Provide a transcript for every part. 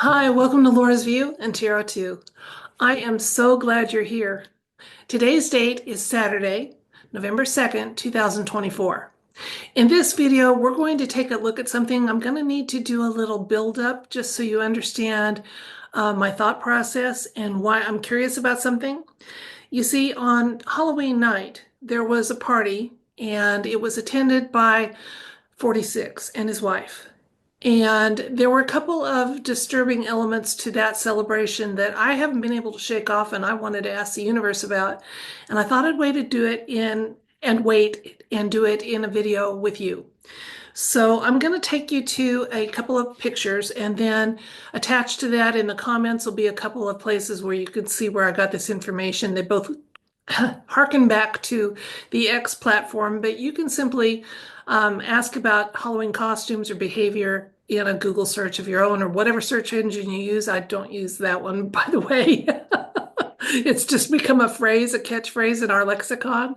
Hi, welcome to Laura's View and Tarot 2. I am so glad you're here. Today's date is Saturday, November 2nd, 2024. In this video, we're going to take a look at something. I'm going to need to do a little build up just so you understand my thought process and why I'm curious about something. You see, on Halloween night, there was a party and it was attended by 46 and his wife. And there were a couple of disturbing elements to that celebration that I haven't been able to shake off, and I wanted to ask the universe about. And I thought I'd wait to do it in and wait and do it in a video with you. So I'm going to take you to a couple of pictures, and then attached to that in the comments will be a couple of places where you can see where I got this information. They both harken back to the X platform, but you can simply ask about Halloween costumes or behavior in a Google search of your own or whatever search engine you use. I don't use that one, by the way. It's just become a phrase, a catchphrase in our lexicon.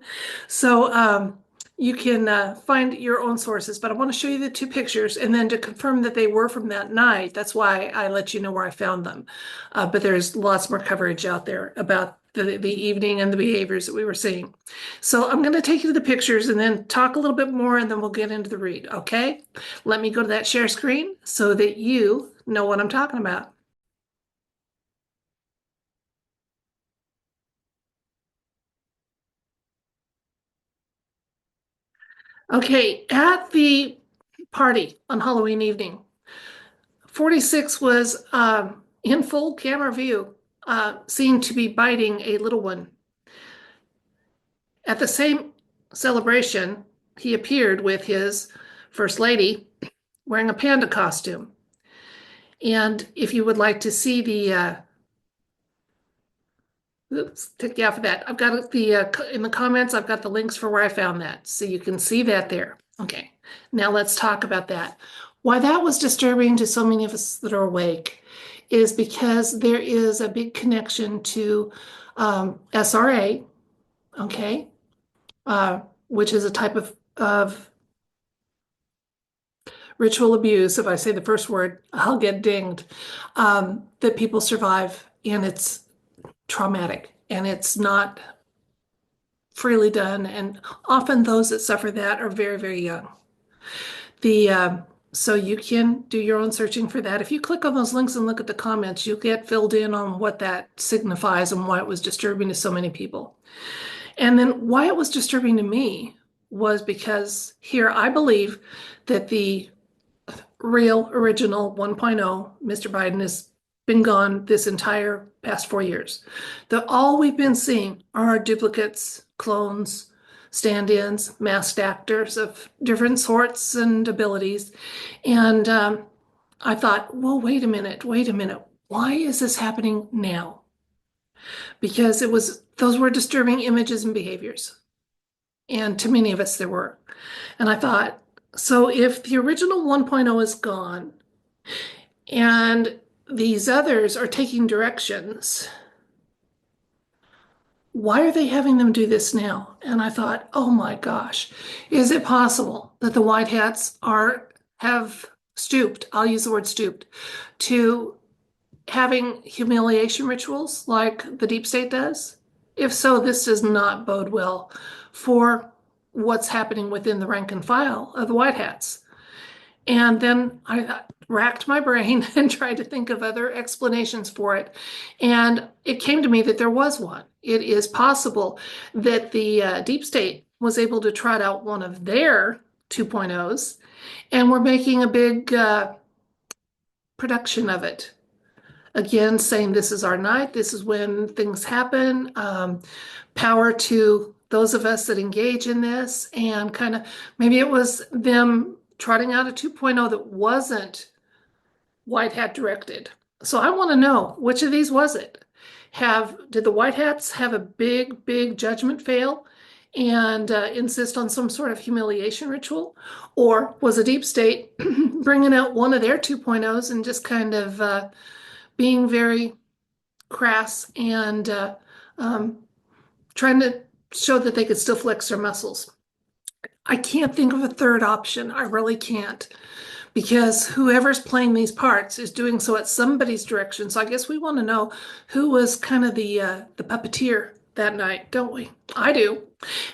So you can find your own sources, but I want to show you the two pictures and then to confirm that they were from that night. That's why I let you know where I found them. But there's lots more coverage out there about the evening and the behaviors that we were seeing. So I'm going to take you to the pictures and then talk a little bit more and then we'll get into the read, okay? Let me go to that share screen so that you know what I'm talking about. Okay, at the party on Halloween evening, 46 was in full camera view, seen to be biting a little one. At the same celebration, he appeared with his first lady wearing a panda costume. And if you would like to see oops, take you off of that. I've got in the comments, I've got the links for where I found that. So you can see that there. Okay, now let's talk about that. Why that was disturbing to so many of us that are awake is because there is a big connection to SRA, okay, which is a type of ritual abuse. If I say the first word, I'll get dinged. That people survive, and it's traumatic, and it's not freely done. And often those that suffer that are very, very young. So you can do your own searching for that. If you click on those links and look at the comments, you'll get filled in on what that signifies and why it was disturbing to so many people. And then why it was disturbing to me was because here I believe that the real original 1.0, Mr. Biden, has been gone this entire past 4 years. All we've been seeing are duplicates, clones, stand-ins, masked actors of different sorts and abilities. And I thought, well, wait a minute. Why is this happening now? Because those were disturbing images and behaviors. And to many of us, there were. And I thought, so if the original 1.0 is gone and these others are taking directions, why are they having them do this now? And I thought, oh my gosh, is it possible that the white hats have stooped, I'll use the word stooped, to having humiliation rituals like the deep state does? If so, this does not bode well for what's happening within the rank and file of the white hats. And then I racked my brain and tried to think of other explanations for it. And it came to me that there was one. It is possible that the deep state was able to trot out one of their 2.0s and we're making a big production of it. Again, saying this is our night, this is when things happen. Power to those of us that engage in this, and kind of maybe it was them trotting out a 2.0 that wasn't white hat directed. So I want to know, which of these was it? Did the white hats have a big judgment fail and insist on some sort of humiliation ritual? Or was a deep state bringing out one of their 2.0s and just kind of being very crass and trying to show that they could still flex their muscles? I can't think of a third option. I really can't. because whoever's playing these parts is doing so at somebody's direction. So I guess we want to know who was kind of the puppeteer that night, don't we? I do.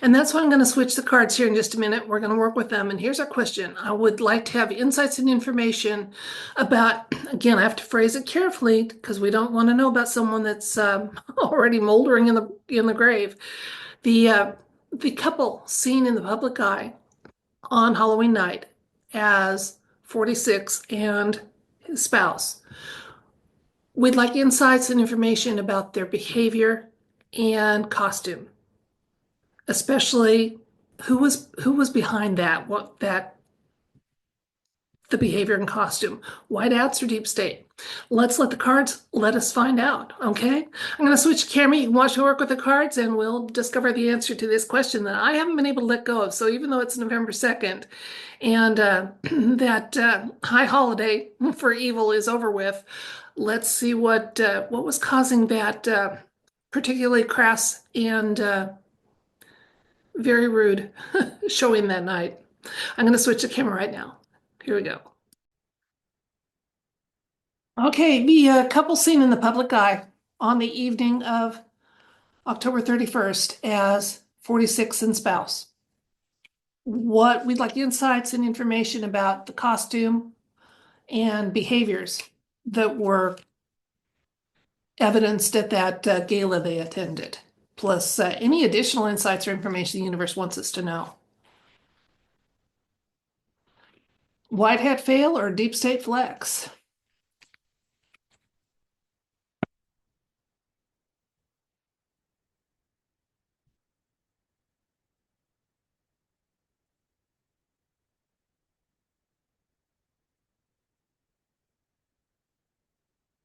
And that's why I'm going to switch the cards here in just a minute. We're going to work with them. And here's our question. I would like to have insights and information about, again, I have to phrase it carefully because we don't want to know about someone that's already moldering in the grave. The uh, the couple seen in the public eye on Halloween night as 46 and his spouse. We'd like insights and information about their behavior and costume, especially who was behind that, what that the behavior and costume, white hats or deep state. Let's let the cards let us find out, okay? I'm going to switch the camera. You can watch me work with the cards and we'll discover the answer to this question that I haven't been able to let go of. So even though it's November 2nd and that high holiday for evil is over with, let's see what was causing that particularly crass and very rude showing that night. I'm going to switch the camera right now. Here we go. Okay, the couple seen in the public eye on the evening of October 31st as 46 and spouse. What we'd like insights and information about the costume and behaviors that were evidenced at that gala they attended, plus any additional insights or information the universe wants us to know. White hat fail or deep state flex?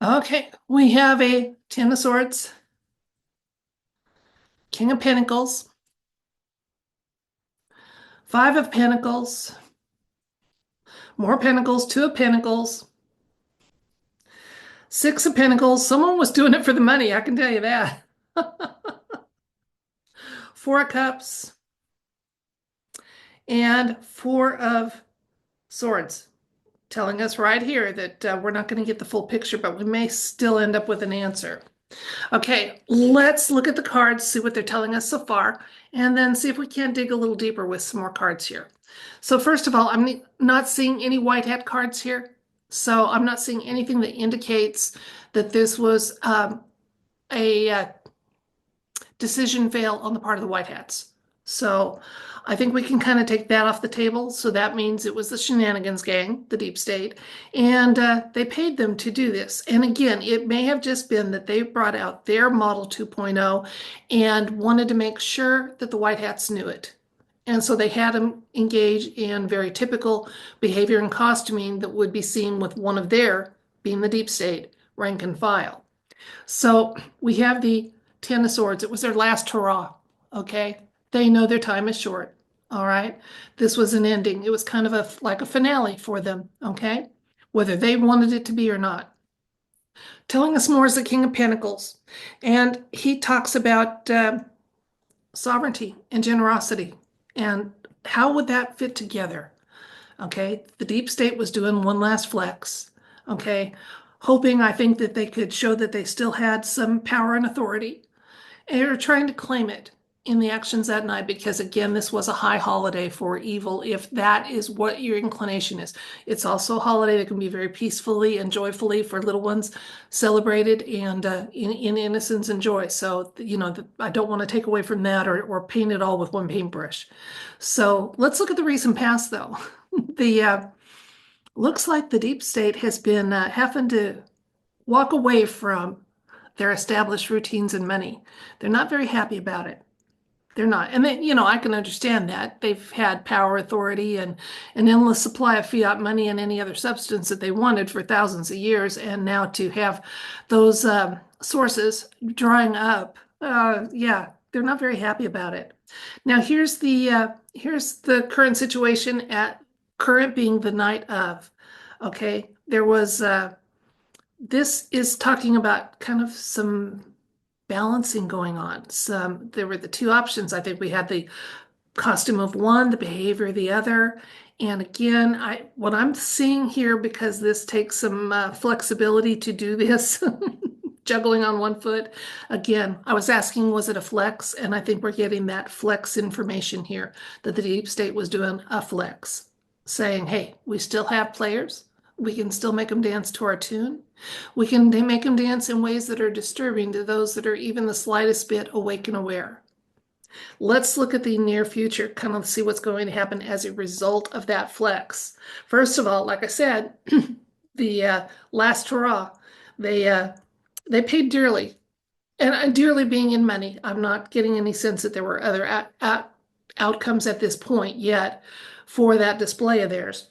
Okay, we have a Ten of Swords, King of Pentacles, Five of Pentacles, more Pentacles, Two of Pentacles, Six of Pentacles. Someone was doing it for the money, I can tell you that. Four of Cups, and Four of Swords, telling us right here that we're not going to get the full picture, but we may still end up with an answer. Okay, let's look at the cards, see what they're telling us so far, and then see if we can't dig a little deeper with some more cards here. So first of all, I'm not seeing any white hat cards here. So I'm not seeing anything that indicates that this was a decision fail on the part of the white hats. So I think we can kind of take that off the table. So that means it was the shenanigans gang, the deep state, and they paid them to do this. And again, it may have just been that they brought out their model 2.0 and wanted to make sure that the white hats knew it. And so they had them engage in very typical behavior and costuming that would be seen with one of their, being the deep state, rank and file. So we have the Ten of Swords. It was their last hurrah, okay? They know their time is short, all right? This was an ending. It was kind of like a finale for them, okay? Whether they wanted it to be or not. Telling us more is the King of Pentacles. And he talks about sovereignty and generosity. And how would that fit together? Okay, the deep state was doing one last flex. Okay, hoping, I think, that they could show that they still had some power and authority. And they were trying to claim it in the actions that night because, again, this was a high holiday for evil, if that is what your inclination is. It's also a holiday that can be very peacefully and joyfully for little ones celebrated and in innocence and joy. So, you know, I don't want to take away from that or paint it all with one paintbrush. So let's look at the recent past, though. The looks like the deep state has been having to walk away from their established routines and money. They're not very happy about it. They're not. And they, you know, I can understand that. They've had power, authority, and an endless supply of fiat money and any other substance that they wanted for thousands of years. And now to have those sources drying up, yeah, they're not very happy about it. Now here's the current situation at current being the night of. Okay, there was this is talking about kind of some balancing going on. There were the two options. I think we had the costume of one, the behavior of the other. And again, what I'm seeing here, because this takes some flexibility to do this, juggling on one foot. Again, I was asking, was it a flex? And I think we're getting that flex information here, that the deep state was doing a flex, saying, hey, we still have players. We can still make them dance to our tune. We can make them dance in ways that are disturbing to those that are even the slightest bit awake and aware. Let's look at the near future, kind of see what's going to happen as a result of that flex. First of all, like I said, the last hurrah, they paid dearly, and dearly being in money. I'm not getting any sense that there were other outcomes at this point yet for that display of theirs.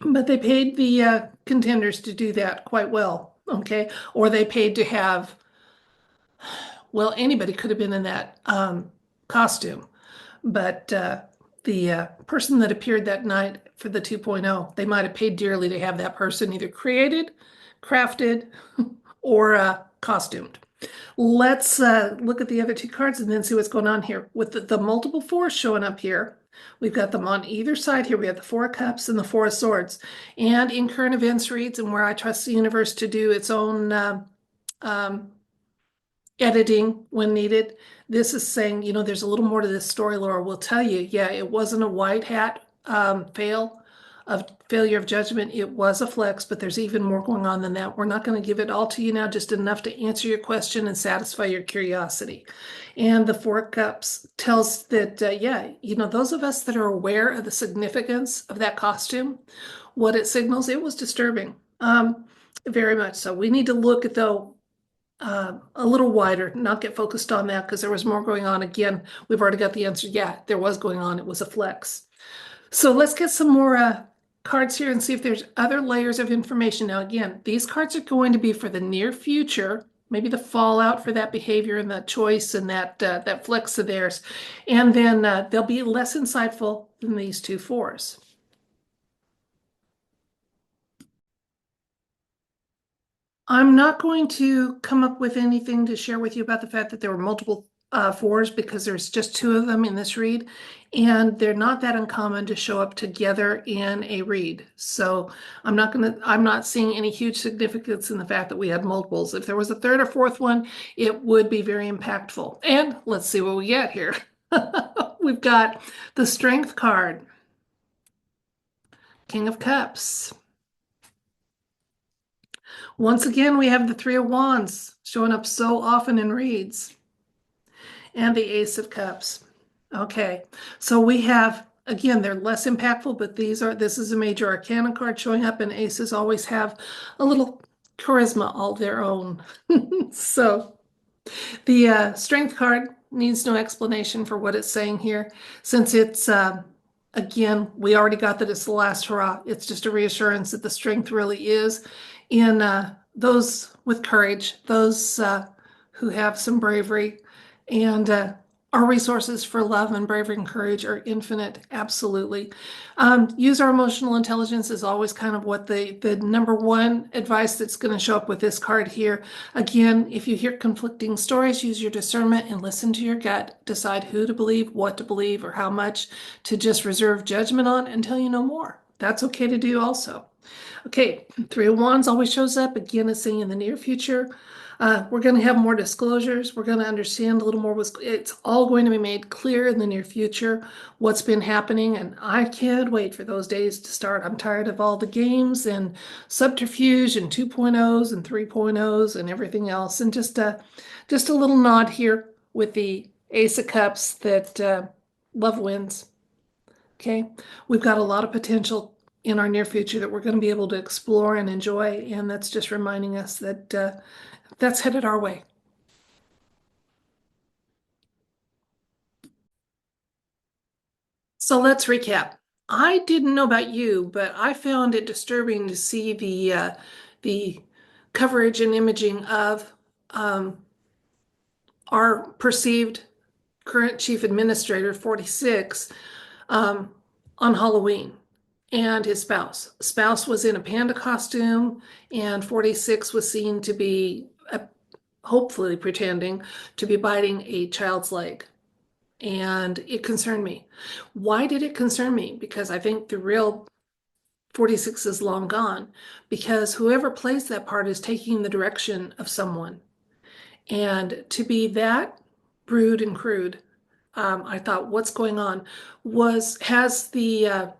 But they paid the contenders to do that quite well, okay? Or they paid to have, well, anybody could have been in that costume. But the person that appeared that night for the 2.0, they might have paid dearly to have that person either created, crafted, or costumed. Let's look at the other two cards and then see what's going on here. With the multiple fours showing up here, we've got them on either side here. We have the Four of Cups and the Four of Swords. And in current events reads, and where I trust the universe to do its own editing when needed, this is saying, you know, there's a little more to this story. Laura will tell you, yeah, it wasn't a white hat failure of judgment. It was a flex, but there's even more going on than that. We're not going to give it all to you now, just enough to answer your question and satisfy your curiosity. And the Four of Cups tells that, yeah, you know, those of us that are aware of the significance of that costume, what it signals, it was disturbing, very much so. We need to look at, though, a little wider, not get focused on that because there was more going on. Again, we've already got the answer. Yeah, there was going on. It was a flex. So let's get some more cards here and see if there's other layers of information. Now, again, these cards are going to be for the near future, maybe the fallout for that behavior and that choice and that flex of theirs. And then they'll be less insightful than these two fours. I'm not going to come up with anything to share with you about the fact that there were multiple fours because there's just two of them in this read, and they're not that uncommon to show up together in a read. So I'm not seeing any huge significance in the fact that we had multiples. If there was a third or fourth one, it would be very impactful. And let's see what we get here. We've got the Strength card, King of Cups. Once again, we have the Three of Wands showing up so often in reads. And the Ace of Cups. Okay, so we have, again, they're less impactful, but this is a major arcana card showing up, and aces always have a little charisma all their own. So the Strength card needs no explanation for what it's saying here, since it's again, we already got that it's the last hurrah. It's just a reassurance that the strength really is in those with courage, those who have some bravery, and our resources for love and bravery and courage are infinite, absolutely. Use our emotional intelligence is always kind of what the number one advice that's going to show up with this card here. Again, if you hear conflicting stories, use your discernment and listen to your gut. Decide who to believe, what to believe, or how much to just reserve judgment on until you know more. That's okay to do also. Okay, Three of Wands always shows up. Again, it's saying in the near future. We're going to have more disclosures. We're going to understand a little more. It's all going to be made clear in the near future what's been happening, and I can't wait for those days to start. I'm tired of all the games and subterfuge and 2.0s and 3.0s and everything else. And just a little nod here with the Ace of Cups that love wins. Okay, we've got a lot of potential in our near future that we're going to be able to explore and enjoy, and that's just reminding us that that's headed our way. So let's recap. I didn't know about you, but I found it disturbing to see the coverage and imaging of our perceived current chief administrator, 46, on Halloween, and his spouse. Spouse was in a panda costume, and 46 was seen to be hopefully pretending to be biting a child's leg. and it concerned me. Why did it concern me? Because I think the real 46 is long gone, because whoever plays that part is taking the direction of someone. And to be that rude and crude, I thought, what's going on? Has the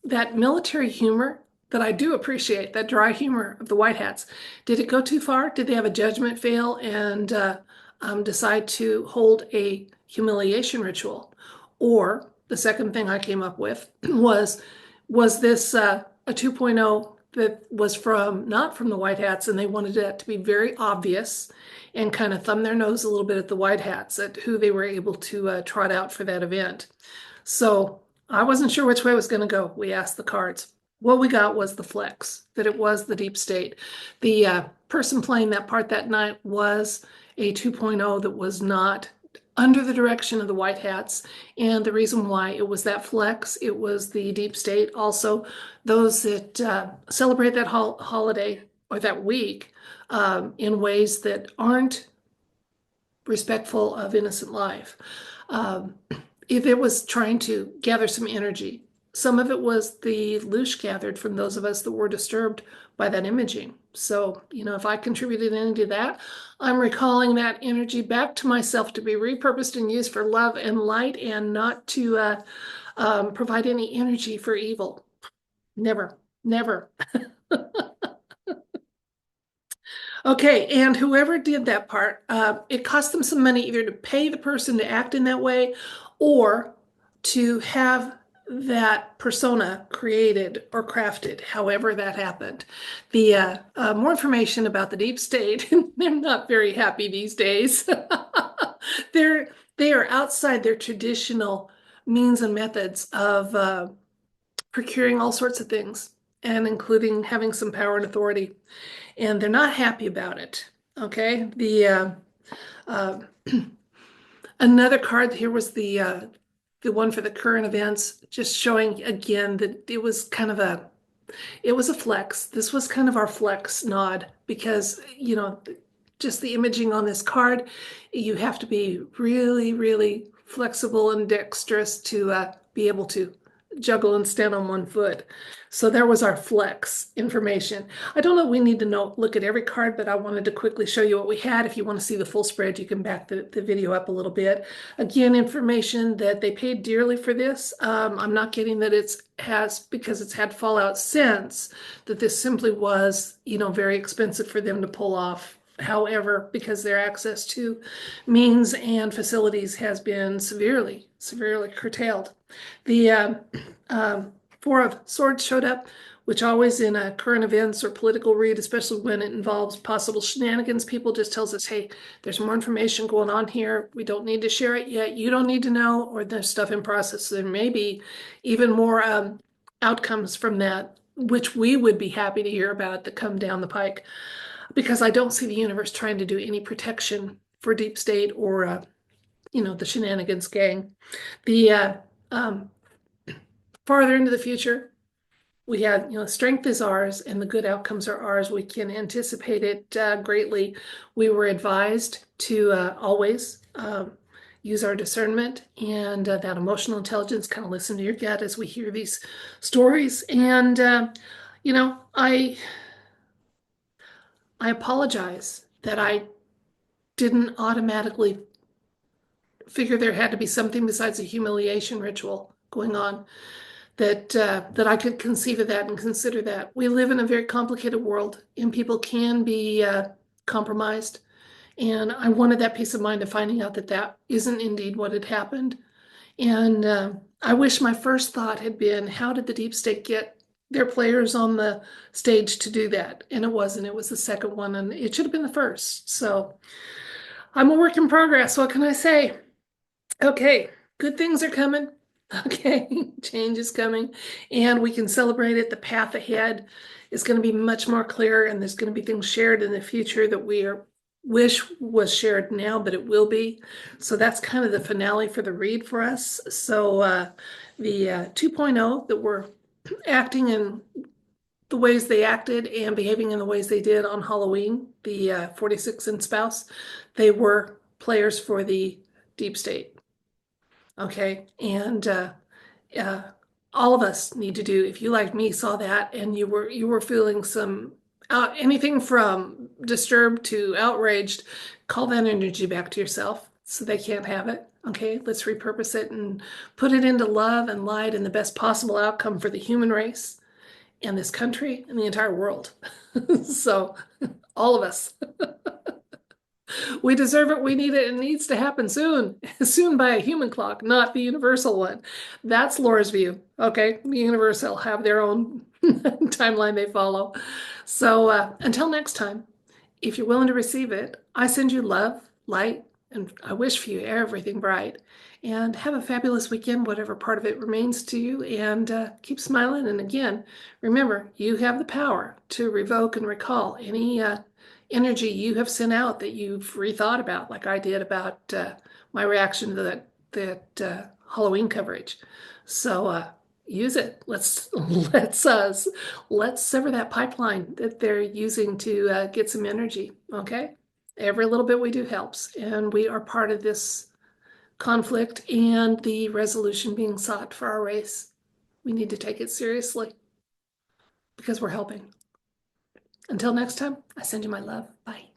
that military humor that I do appreciate, that dry humor of the White Hats, did it go too far? Did they have a judgment fail and decide to hold a humiliation ritual? Or the second thing I came up with was this a 2.0 that was from not from the White Hats, and they wanted that to be very obvious and kind of thumb their nose a little bit at the White Hats, at who they were able to trot out for that event. So I wasn't sure which way it was going to go. We asked the cards. What we got was the flex, that it was the deep state. The person playing that part that night was a 2.0 that was not under the direction of the White Hats. And the reason why it was that flex, it was the deep state. Also, those that celebrate that holiday or that week in ways that aren't respectful of innocent life. Um, if it was trying to gather some energy, some of it was the loosh gathered from those of us that were disturbed by that imaging. So, if I contributed any to that, I'm recalling that energy back to myself to be repurposed and used for love and light and not to provide any energy for evil. Never, never. Okay, and whoever did that part, it cost them some money either to pay the person to act in that way or to have that persona created or crafted, however that happened. The more information about the deep state, they're not very happy these days. They are outside their traditional means and methods of procuring all sorts of things, and including having some power and authority, and they're not happy about it. Okay, uh, another card here was the one for the current events, just showing again that it was a flex. This was kind of our flex nod because just the imaging on this card, you have to be really, really flexible and dexterous to be able to juggle and stand on one foot. So there was our flex information. I don't know, we need to look at every card, but I wanted to quickly show you what we had. If you want to see the full spread, you can back the video up a little bit. Again, information that they paid dearly for this. I'm not getting that because it's had fallout since, that this simply was, very expensive for them to pull off. However, because their access to means and facilities has been severely, severely curtailed. The Four of Swords showed up, which always in a current events or political read, especially when it involves possible shenanigans, people just tells us, hey, there's more information going on here. We don't need to share it yet. You don't need to know, or there's stuff in process. There may be even more outcomes from that, which we would be happy to hear about that come down the pike, because I don't see the universe trying to do any protection for deep state or the shenanigans gang. The farther into the future, we had, strength is ours and the good outcomes are ours. We can anticipate it greatly. We were advised to always use our discernment and that emotional intelligence, kind of listen to your gut as we hear these stories. And, I apologize that I didn't automatically figure there had to be something besides a humiliation ritual going on, that I could conceive of that and consider that. We live in a very complicated world and people can be compromised. And I wanted that peace of mind of finding out that that isn't indeed what had happened. And I wish my first thought had been, how did the deep state get their players on the stage to do that? And it wasn't. It was the second one, and it should have been the first. So I'm a work in progress. What can I say? Okay, good things are coming. Okay, change is coming, and we can celebrate it. The path ahead is going to be much more clear, and there's going to be things shared in the future that wish was shared now, but it will be. So that's kind of the finale for the read for us. So the 2.0 that were acting in the ways they acted and behaving in the ways they did on Halloween, the 46 and spouse, they were players for the deep state. Okay, and uh, all of us need to do. If you like me saw that and you were feeling some anything from disturbed to outraged, call that energy back to yourself so they can't have it. Okay, let's repurpose it and put it into love and light and the best possible outcome for the human race and this country and the entire world. So, all of us. We deserve it. We need it. It needs to happen soon. Soon by a human clock, not the universal one. That's Laura's view. Okay. The universal have their own timeline they follow. So until next time, if you're willing to receive it, I send you love, light, and I wish for you everything bright. And have a fabulous weekend, whatever part of it remains to you, and keep smiling. And again, remember, you have the power to revoke and recall any energy you have sent out that you've rethought about, like I did about my reaction to that Halloween coverage. So use it. Let's sever that pipeline that they're using to get some energy. Okay, every little bit we do helps, and we are part of this conflict and the resolution being sought for our race. We need to take it seriously because we're helping. Until next time, I send you my love. Bye.